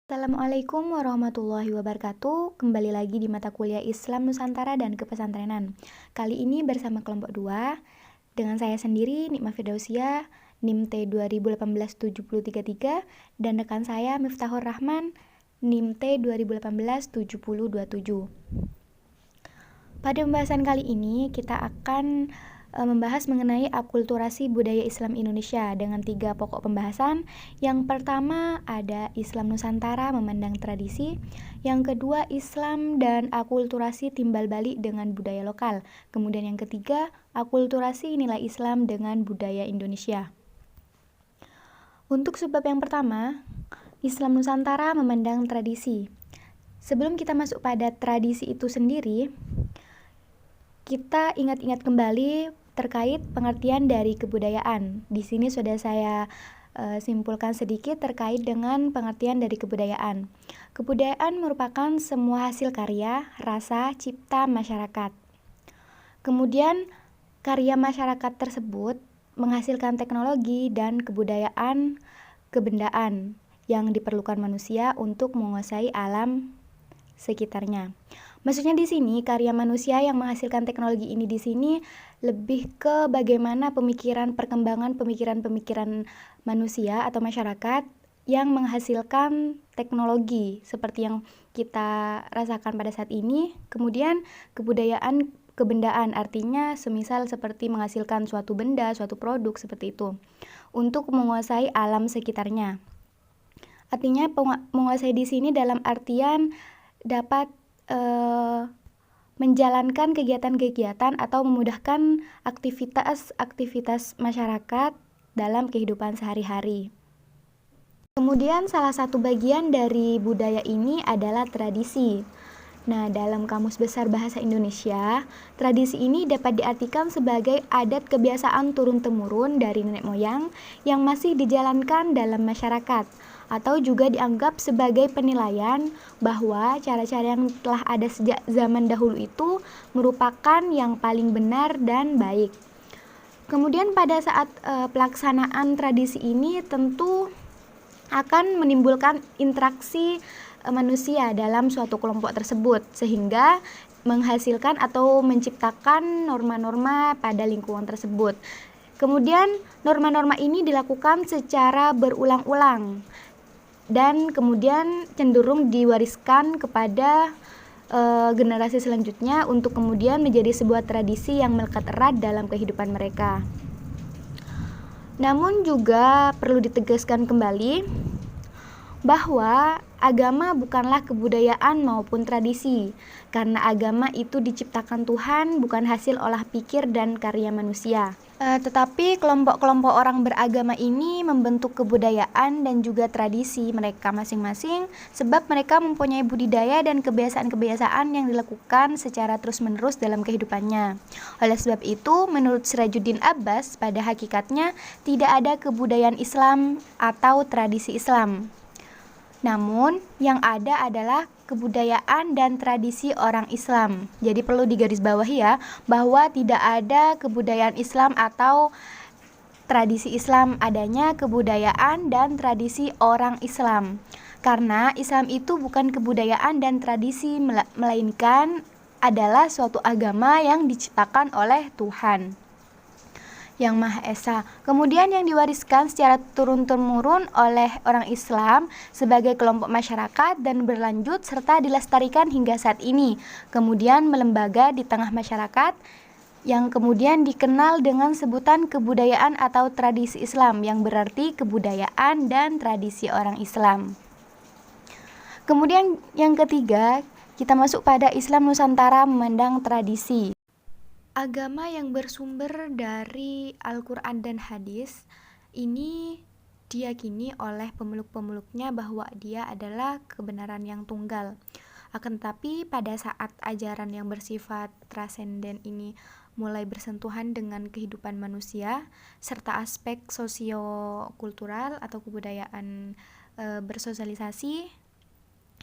Assalamualaikum warahmatullahi wabarakatuh. Kembali lagi di mata kuliah Islam Nusantara dan Kepesantrenan. Kali ini bersama kelompok 2 dengan saya sendiri Nikmah Firdausia, NIM T 2018-7033 dan rekan saya Miftahur Rahman, NIM T 2018-7027. Pada pembahasan kali ini kita akan membahas mengenai akulturasi budaya Islam Indonesia dengan 3 pokok pembahasan. Yang pertama ada Islam Nusantara memandang tradisi, yang kedua Islam dan akulturasi timbal balik dengan budaya lokal, kemudian yang ketiga akulturasi nilai Islam dengan budaya Indonesia. Untuk sebab yang pertama, Islam Nusantara memandang tradisi. Sebelum kita masuk pada tradisi itu sendiri, kita ingat-ingat kembali terkait pengertian dari kebudayaan. Di sini sudah saya simpulkan sedikit terkait dengan pengertian dari kebudayaan. Kebudayaan merupakan semua hasil karya, rasa, cipta masyarakat. Kemudian karya masyarakat tersebut menghasilkan teknologi dan kebudayaan kebendaan yang diperlukan manusia untuk menguasai alam sekitarnya. Maksudnya di sini karya manusia yang menghasilkan teknologi ini di sini lebih ke bagaimana perkembangan pemikiran manusia atau masyarakat yang menghasilkan teknologi seperti yang kita rasakan pada saat ini. Kemudian kebudayaan kebendaan artinya semisal seperti menghasilkan suatu benda, suatu produk seperti itu untuk menguasai alam sekitarnya. Artinya menguasai di sini dalam artian dapat menjalankan kegiatan-kegiatan atau memudahkan aktivitas-aktivitas masyarakat dalam kehidupan sehari-hari. Kemudian salah satu bagian dari budaya ini adalah tradisi. Nah, dalam Kamus Besar Bahasa Indonesia, tradisi ini dapat diartikan sebagai adat kebiasaan turun-temurun dari nenek moyang yang masih dijalankan dalam masyarakat, atau juga dianggap sebagai penilaian bahwa cara-cara yang telah ada sejak zaman dahulu itu merupakan yang paling benar dan baik. Kemudian pada saat pelaksanaan tradisi ini tentu akan menimbulkan interaksi manusia dalam suatu kelompok tersebut sehingga menghasilkan atau menciptakan norma-norma pada lingkungan tersebut. Kemudian norma-norma ini dilakukan secara berulang-ulang dan kemudian cenderung diwariskan kepada generasi selanjutnya untuk kemudian menjadi sebuah tradisi yang melekat erat dalam kehidupan mereka. Namun juga perlu ditegaskan kembali bahwa agama bukanlah kebudayaan maupun tradisi, karena agama itu diciptakan Tuhan, bukan hasil olah pikir dan karya manusia. Tetapi kelompok-kelompok orang beragama ini membentuk kebudayaan dan juga tradisi mereka masing-masing sebab mereka mempunyai budidaya dan kebiasaan-kebiasaan yang dilakukan secara terus-menerus dalam kehidupannya. Oleh sebab itu, menurut Sirajuddin Abbas, pada hakikatnya tidak ada kebudayaan Islam atau tradisi Islam. Namun, yang ada adalah kebudayaan dan tradisi orang Islam. Jadi perlu digarisbawahi ya, bahwa tidak ada kebudayaan Islam atau tradisi Islam, adanya kebudayaan dan tradisi orang Islam. Karena Islam itu bukan kebudayaan dan tradisi, melainkan adalah suatu agama yang diciptakan oleh Tuhan Yang Maha Esa. Kemudian yang diwariskan secara turun-temurun oleh orang Islam sebagai kelompok masyarakat dan berlanjut serta dilestarikan hingga saat ini. Kemudian melembaga di tengah masyarakat yang kemudian dikenal dengan sebutan kebudayaan atau tradisi Islam yang berarti kebudayaan dan tradisi orang Islam. Kemudian yang ketiga, kita masuk pada Islam Nusantara memandang tradisi. Agama yang bersumber dari Al-Quran dan Hadis ini diyakini oleh pemeluk-pemeluknya bahwa dia adalah kebenaran yang tunggal. Akan tetapi pada saat ajaran yang bersifat transenden ini mulai bersentuhan dengan kehidupan manusia serta aspek sosio-kultural atau kebudayaan bersosialisasi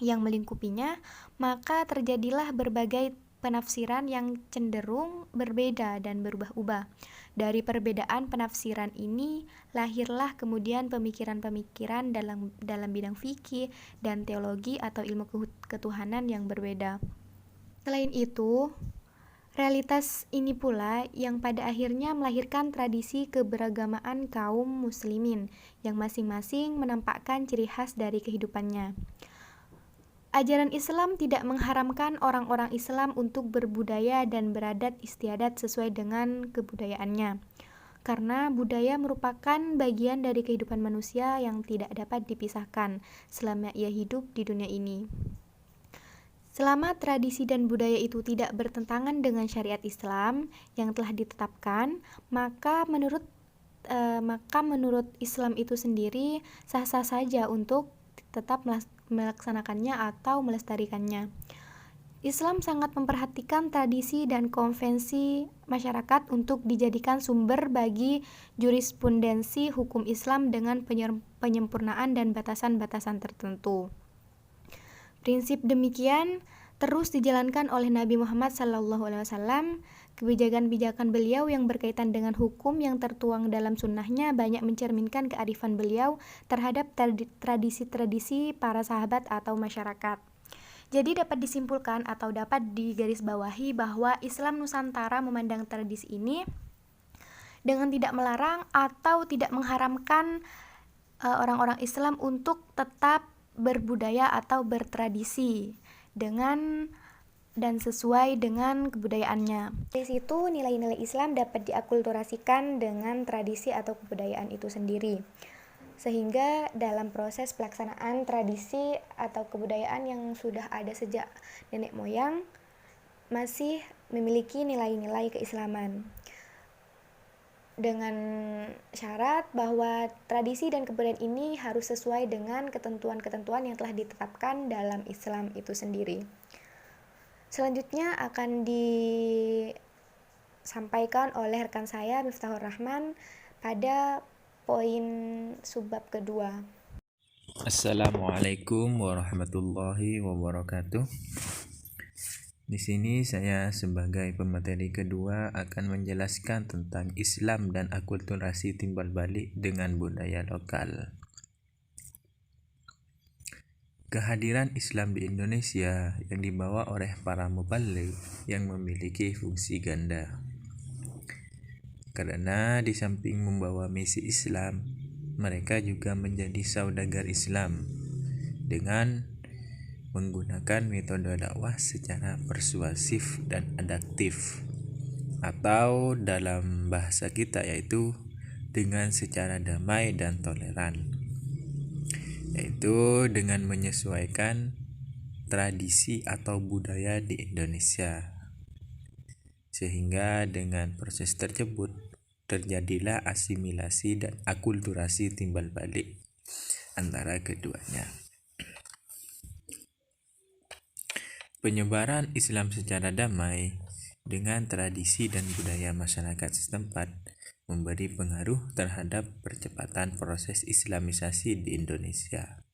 yang melingkupinya, maka terjadilah berbagai penafsiran yang cenderung berbeda dan berubah-ubah. Dari perbedaan penafsiran ini lahirlah kemudian pemikiran-pemikiran dalam bidang fikih dan teologi atau ilmu ketuhanan yang berbeda. Selain itu, realitas ini pula yang pada akhirnya melahirkan tradisi keberagamaan kaum muslimin yang masing-masing menampakkan ciri khas dari kehidupannya. Ajaran Islam tidak mengharamkan orang-orang Islam untuk berbudaya dan beradat istiadat sesuai dengan kebudayaannya, karena budaya merupakan bagian dari kehidupan manusia yang tidak dapat dipisahkan selama ia hidup di dunia ini. Selama tradisi dan budaya itu tidak bertentangan dengan syariat Islam yang telah ditetapkan, maka menurut Islam itu sendiri sah-sah saja untuk tetap melaksanakannya atau melestarikannya. Islam sangat memperhatikan tradisi dan konvensi masyarakat untuk dijadikan sumber bagi jurisprudensi hukum Islam dengan penyempurnaan dan batasan-batasan tertentu. Prinsip demikian terus dijalankan oleh Nabi Muhammad SAW. Kebijakan-kebijakan beliau yang berkaitan dengan hukum yang tertuang dalam sunnahnya banyak mencerminkan kearifan beliau terhadap tradisi-tradisi para sahabat atau masyarakat. Jadi dapat disimpulkan atau dapat digarisbawahi bahwa Islam Nusantara memandang tradisi ini dengan tidak melarang atau tidak mengharamkan orang-orang Islam untuk tetap berbudaya atau bertradisi dengan dan sesuai dengan kebudayaannya. Dari situ nilai-nilai Islam dapat diakulturasikan dengan tradisi atau kebudayaan itu sendiri. Sehingga dalam proses pelaksanaan tradisi atau kebudayaan yang sudah ada sejak nenek moyang masih memiliki nilai-nilai keislaman. Dengan syarat bahwa tradisi dan kebudayaan ini harus sesuai dengan ketentuan-ketentuan yang telah ditetapkan dalam Islam itu sendiri. Selanjutnya akan disampaikan oleh rekan saya Miftahur Rahman pada poin subbab kedua. Assalamualaikum warahmatullahi wabarakatuh. Di sini saya sebagai pemateri kedua akan menjelaskan tentang Islam dan akulturasi timbal balik dengan budaya lokal. Kehadiran Islam di Indonesia yang dibawa oleh para mubaligh yang memiliki fungsi ganda. Karena di samping membawa misi Islam, mereka juga menjadi saudagar Islam dengan menggunakan metode dakwah secara persuasif dan adaptif, atau dalam bahasa kita yaitu dengan secara damai dan toleran, yaitu dengan menyesuaikan tradisi atau budaya di Indonesia. Sehingga dengan proses tersebut terjadilah asimilasi dan akulturasi timbal balik antara keduanya. Penyebaran Islam secara damai dengan tradisi dan budaya masyarakat setempat memberi pengaruh terhadap percepatan proses Islamisasi di Indonesia.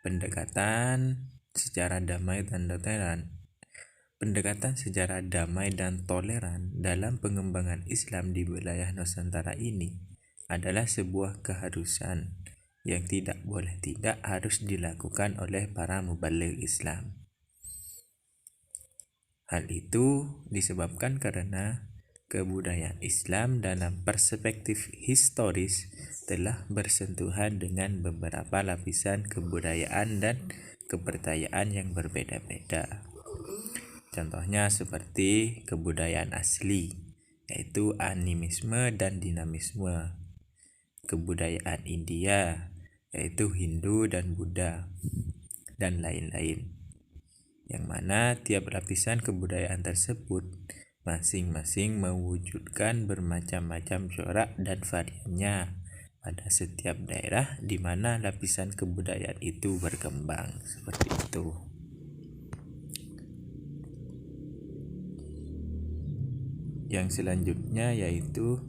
Pendekatan secara damai dan toleran dalam pengembangan Islam di wilayah Nusantara ini adalah sebuah keharusan yang tidak harus dilakukan oleh para mubaligh Islam. Hal itu disebabkan karena kebudayaan Islam dalam perspektif historis telah bersentuhan dengan beberapa lapisan kebudayaan dan kepercayaan yang berbeda-beda. Contohnya seperti kebudayaan asli, yaitu animisme dan dinamisme. Kebudayaan India, yaitu Hindu dan Buddha, dan lain-lain. Yang mana tiap lapisan kebudayaan tersebut masing-masing mewujudkan bermacam-macam corak dan variannya pada setiap daerah di mana lapisan kebudayaan itu berkembang. Seperti itu. Yang selanjutnya yaitu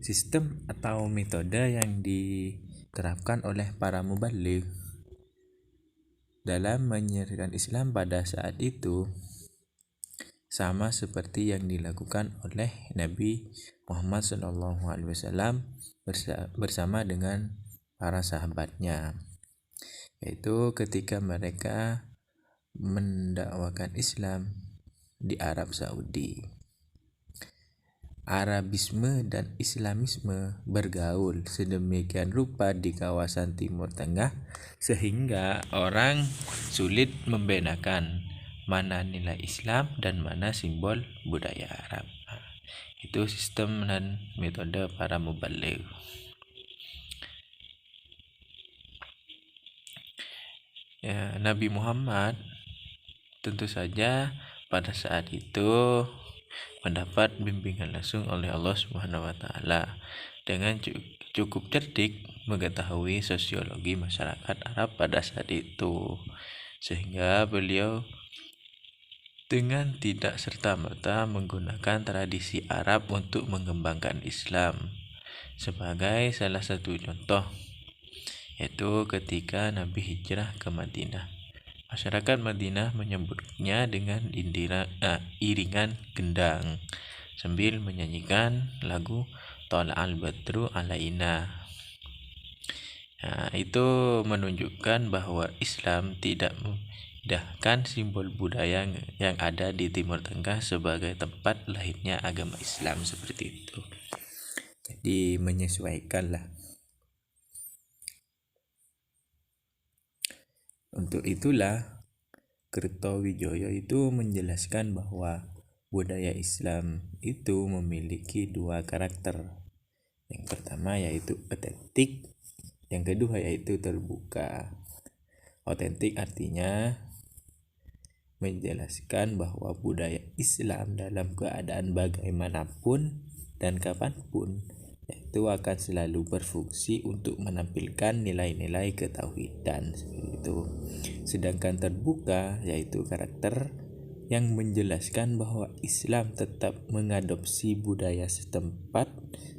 sistem atau metode yang diterapkan oleh para mubaligh dalam menyiarkan Islam pada saat itu sama seperti yang dilakukan oleh Nabi Muhammad SAW bersama dengan para sahabatnya, yaitu ketika mereka mendakwakan Islam di Arab Saudi. Arabisme dan Islamisme bergaul sedemikian rupa di kawasan Timur Tengah sehingga orang sulit membedakan mana nilai Islam dan mana simbol budaya Arab. Itu sistem dan metode para mubaligh. Ya, Nabi Muhammad tentu saja pada saat itu mendapat bimbingan langsung oleh Allah Subhanahu wa taala dengan cukup cerdik mengetahui sosiologi masyarakat Arab pada saat itu, sehingga beliau dengan tidak serta-merta menggunakan tradisi Arab untuk mengembangkan Islam. Sebagai salah satu contoh, yaitu ketika Nabi hijrah ke Madinah. Masyarakat Madinah menyambutnya dengan iringan gendang sambil menyanyikan lagu Thala'al Badru Alaina. Itu menunjukkan bahwa Islam tidak memindahkan simbol budaya yang ada di Timur Tengah sebagai tempat lahirnya agama Islam seperti itu. Jadi menyesuaikanlah. Untuk itulah Kertowijoyo itu menjelaskan bahwa budaya Islam itu memiliki dua karakter. Yang pertama yaitu otentik, yang kedua yaitu terbuka. Otentik artinya menjelaskan bahwa budaya Islam dalam keadaan bagaimanapun dan kapanpun itu akan selalu berfungsi untuk menampilkan nilai-nilai ketauhidan seperti itu. Sedangkan terbuka yaitu karakter yang menjelaskan bahwa Islam tetap mengadopsi budaya setempat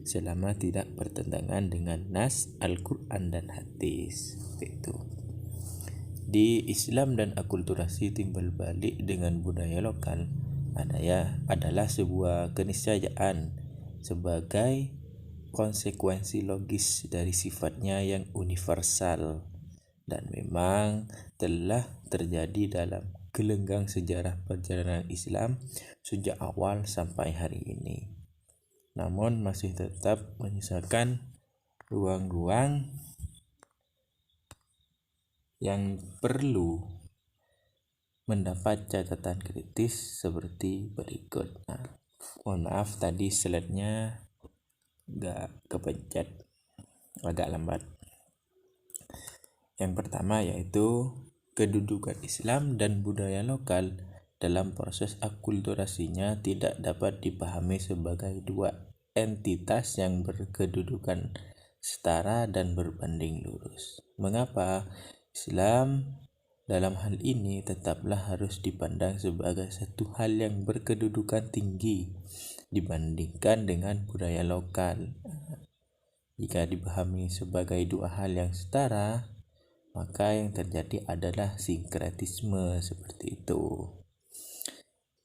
selama tidak bertentangan dengan nas Al-Quran dan hadis seperti itu. Di Islam dan akulturasi timbal balik dengan budaya lokal adalah sebuah keniscayaan sebagai konsekuensi logis dari sifatnya yang universal dan memang telah terjadi dalam gelenggang sejarah perjalanan Islam sejak awal sampai hari ini. Namun masih tetap menyisakan ruang-ruang yang perlu mendapat catatan kritis seperti berikut. Mohon maaf tadi slide-nya gak kepencet, agak lambat. Yang pertama yaitu kedudukan Islam dan budaya lokal dalam proses akulturasinya tidak dapat dipahami sebagai dua entitas yang berkedudukan setara dan berbanding lurus. Mengapa? Islam dalam hal ini tetaplah harus dipandang sebagai satu hal yang berkedudukan tinggi dibandingkan dengan budaya lokal. Jika dipahami sebagai dua hal yang setara, maka yang terjadi adalah sinkretisme seperti itu.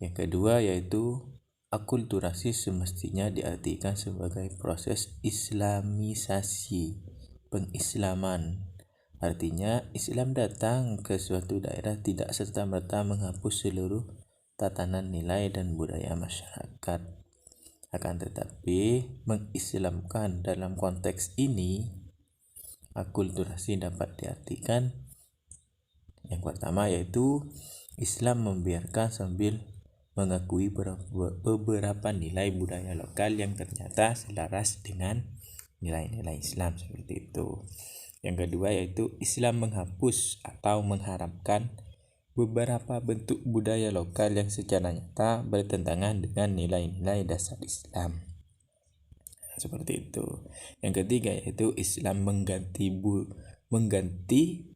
Yang kedua yaitu akulturasi semestinya diartikan sebagai proses islamisasi, pengislaman. Artinya Islam datang ke suatu daerah tidak serta-merta menghapus seluruh tatanan nilai dan budaya masyarakat. Akan tetapi mengislamkan dalam konteks ini, akulturasi dapat diartikan yang pertama yaitu Islam membiarkan sambil mengakui beberapa nilai budaya lokal yang ternyata selaras dengan nilai-nilai Islam seperti itu. Yang kedua yaitu Islam menghapus atau mengharamkan beberapa bentuk budaya lokal yang secara nyata bertentangan dengan nilai-nilai dasar Islam. Seperti itu. Yang ketiga yaitu Islam mengganti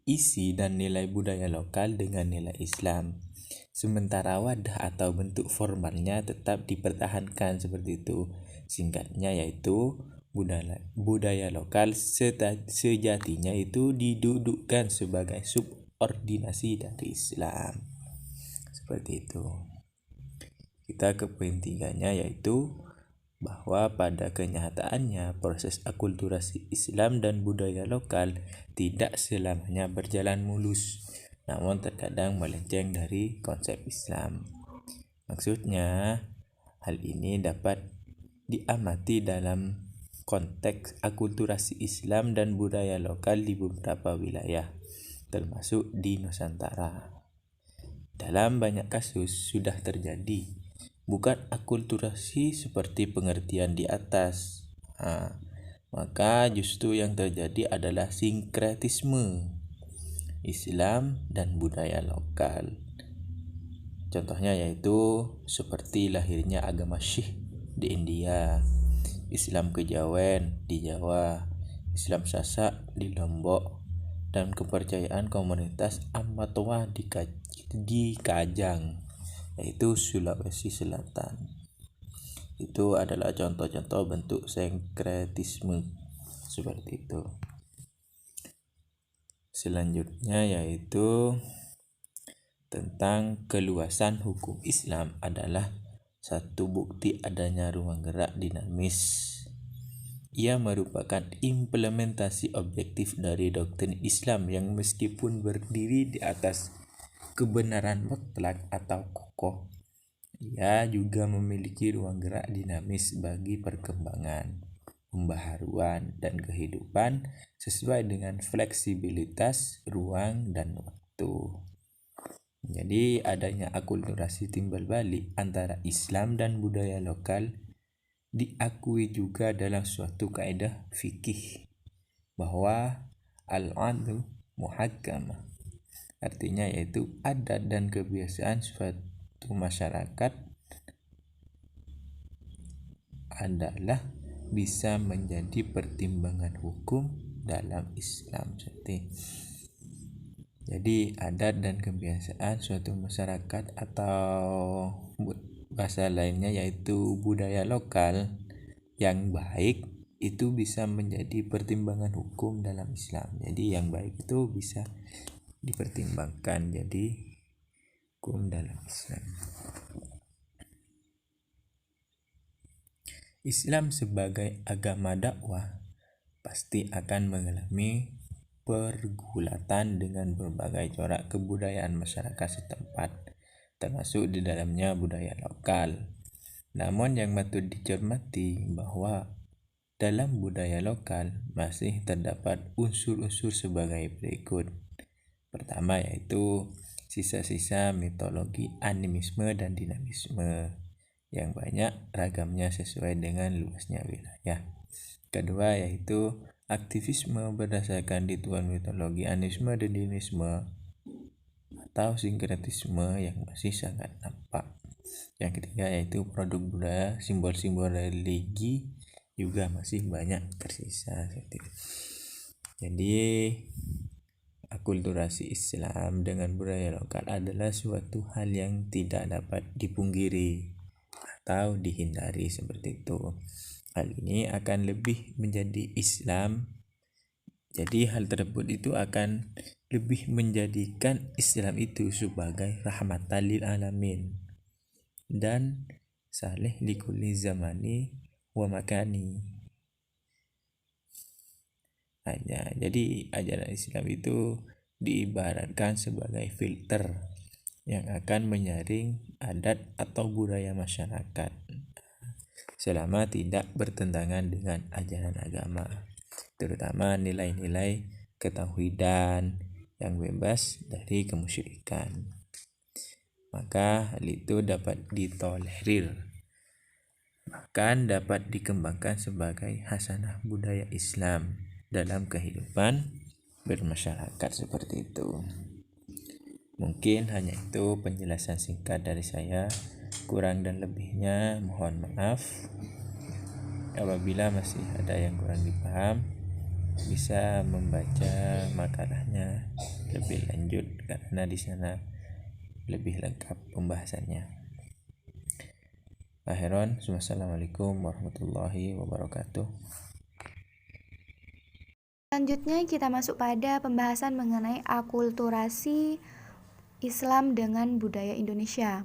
isi dan nilai budaya lokal dengan nilai Islam. Sementara wadah atau bentuk formalnya tetap dipertahankan seperti itu. Singkatnya yaitu budaya lokal sejatinya itu didudukkan sebagai subordinasi dari Islam. Seperti itu. Kita ke poin 3-nya, yaitu bahwa pada kenyataannya proses akulturasi Islam dan budaya lokal tidak selamanya berjalan mulus, namun terkadang melenceng dari konsep Islam. Maksudnya, hal ini dapat diamati dalam konteks akulturasi Islam dan budaya lokal di beberapa wilayah, termasuk di Nusantara. Dalam banyak kasus sudah terjadi bukan akulturasi seperti pengertian di atas, maka justru yang terjadi adalah sinkretisme Islam dan budaya lokal. Contohnya yaitu seperti lahirnya agama Sikh di India, Islam Kejawen di Jawa, Islam Sasak di Lombok, dan kepercayaan komunitas Amatoa di Kajang, yaitu Sulawesi Selatan. Itu adalah contoh-contoh bentuk sinkretisme seperti itu. Selanjutnya yaitu tentang keluasan hukum Islam adalah satu bukti adanya ruang gerak dinamis. Ia merupakan implementasi objektif dari doktrin Islam yang meskipun berdiri di atas kebenaran mutlak atau kokoh, ia juga memiliki ruang gerak dinamis bagi perkembangan, pembaharuan, dan kehidupan sesuai dengan fleksibilitas ruang dan waktu. Jadi adanya akulturasi timbal balik antara Islam dan budaya lokal diakui juga dalam suatu kaidah fikih bahwa al-'adlu muhakkamah. Artinya yaitu adat dan kebiasaan suatu masyarakat adalah bisa menjadi pertimbangan hukum dalam Islam. Jadi adat dan kebiasaan suatu masyarakat atau bahasa lainnya yaitu budaya lokal yang baik itu bisa menjadi pertimbangan hukum dalam Islam. Jadi yang baik itu bisa dipertimbangkan jadi hukum dalam Islam. Islam sebagai agama dakwah pasti akan mengalami pergulatan dengan berbagai corak kebudayaan masyarakat setempat, termasuk di dalamnya budaya lokal. Namun yang patut dicermati bahwa dalam budaya lokal masih terdapat unsur-unsur sebagai berikut. Pertama yaitu sisa-sisa mitologi animisme dan dinamisme yang banyak ragamnya sesuai dengan luasnya wilayah. Kedua yaitu aktivisme berdasarkan ritual mitologi animisme dan dinamisme atau sinkretisme yang masih sangat nampak. Yang ketiga yaitu produk budaya, simbol-simbol religi juga masih banyak tersisa. Jadi akulturasi Islam dengan budaya lokal adalah suatu hal yang tidak dapat dipungkiri atau dihindari seperti itu. Hal ini akan lebih menjadi Islam. Jadi hal tersebut itu akan lebih menjadikan Islam itu sebagai rahmatan lil alamin dan salih likulli zamani wa makani. Jadi ajaran Islam itu diibaratkan sebagai filter yang akan menyaring adat atau budaya masyarakat selama tidak bertentangan dengan ajaran agama, terutama nilai-nilai ketauhidan yang bebas dari kemusyrikan. Maka hal itu dapat ditolerir, bahkan dapat dikembangkan sebagai hasanah budaya Islam dalam kehidupan bermasyarakat seperti itu. Mungkin hanya itu penjelasan singkat dari saya. Kurang dan lebihnya mohon maaf. Apabila masih ada yang kurang dipaham, bisa membaca makalahnya lebih lanjut karena di sana lebih lengkap pembahasannya. Akhiran, wassalamualaikum warahmatullahi wabarakatuh. Selanjutnya kita masuk pada pembahasan mengenai akulturasi Islam dengan budaya Indonesia.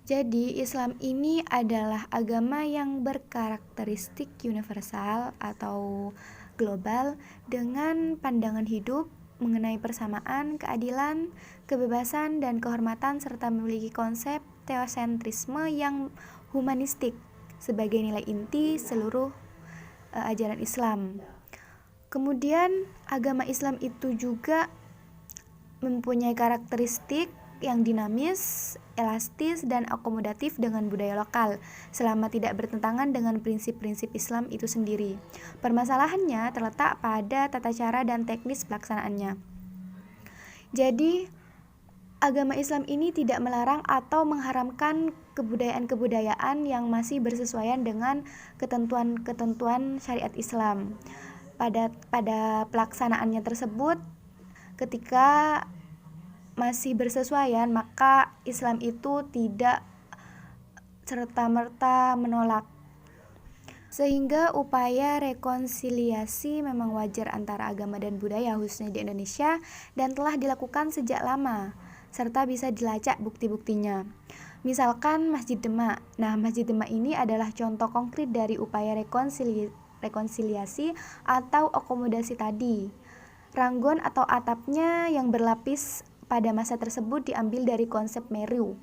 Jadi, Islam ini adalah agama yang berkarakteristik universal atau global dengan pandangan hidup mengenai persamaan, keadilan, kebebasan, dan kehormatan serta memiliki konsep teosentrisme yang humanistik sebagai nilai inti seluruh ajaran Islam. Kemudian, agama Islam itu juga mempunyai karakteristik yang dinamis, elastis, dan akomodatif dengan budaya lokal selama tidak bertentangan dengan prinsip-prinsip Islam itu sendiri. Permasalahannya terletak pada tata cara dan teknis pelaksanaannya. Jadi, agama Islam ini tidak melarang atau mengharamkan kebudayaan-kebudayaan yang masih bersesuaian dengan ketentuan-ketentuan syariat Islam. Pada pelaksanaannya tersebut, ketika masih bersesuaian, maka Islam itu tidak serta-merta menolak. Sehingga upaya rekonsiliasi memang wajar antara agama dan budaya khususnya di Indonesia dan telah dilakukan sejak lama, serta bisa dilacak bukti-buktinya. Misalkan Masjid Demak. Nah, Masjid Demak ini adalah contoh konkret dari upaya rekonsiliasi atau akomodasi tadi. Ranggon atau atapnya yang berlapis pada masa tersebut diambil dari konsep Meru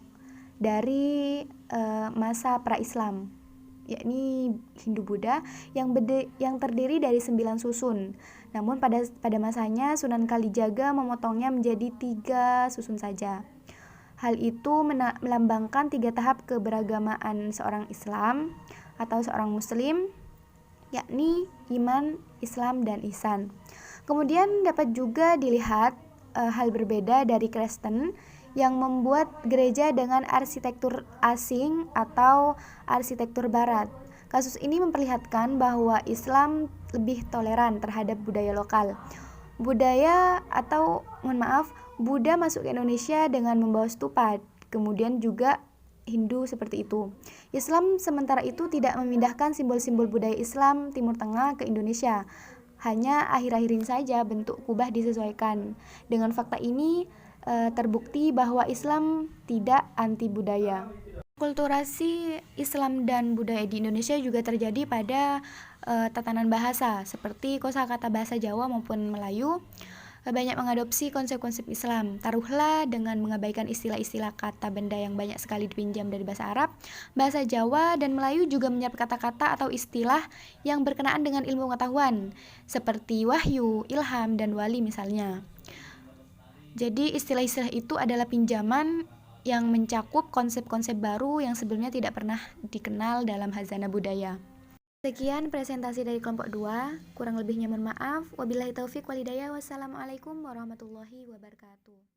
dari masa pra-Islam, yakni Hindu-Buddha yang terdiri dari 9 susun. Namun pada masanya Sunan Kalijaga memotongnya menjadi 3 susun saja. Hal itu melambangkan 3 tahap keberagamaan seorang Islam atau seorang Muslim, yakni iman, Islam, dan ihsan. Kemudian dapat juga dilihat hal berbeda dari Kristen yang membuat gereja dengan arsitektur asing atau arsitektur barat. Kasus ini memperlihatkan bahwa Islam lebih toleran terhadap budaya lokal. Buddha masuk ke Indonesia dengan membawa stupa, kemudian juga Hindu seperti itu. Islam sementara itu tidak memindahkan simbol-simbol budaya Islam Timur Tengah ke Indonesia. Hanya akhir-akhir ini saja bentuk kubah disesuaikan. Dengan fakta ini terbukti bahwa Islam tidak anti budaya. Kulturasi Islam dan budaya di Indonesia juga terjadi pada tatanan bahasa, seperti kosakata bahasa Jawa maupun Melayu banyak mengadopsi konsep-konsep Islam. Taruhlah dengan mengabaikan istilah-istilah kata benda yang banyak sekali dipinjam dari bahasa Arab, bahasa Jawa dan Melayu juga menyerap kata-kata atau istilah yang berkenaan dengan ilmu pengetahuan, seperti wahyu, ilham, dan wali misalnya. Jadi istilah-istilah itu adalah pinjaman yang mencakup konsep-konsep baru yang sebelumnya tidak pernah dikenal dalam khazanah budaya. Sekian presentasi dari kelompok 2, kurang lebihnya mohon maaf. Wabillahi taufik walhidayah. Wassalamualaikum warahmatullahi wabarakatuh.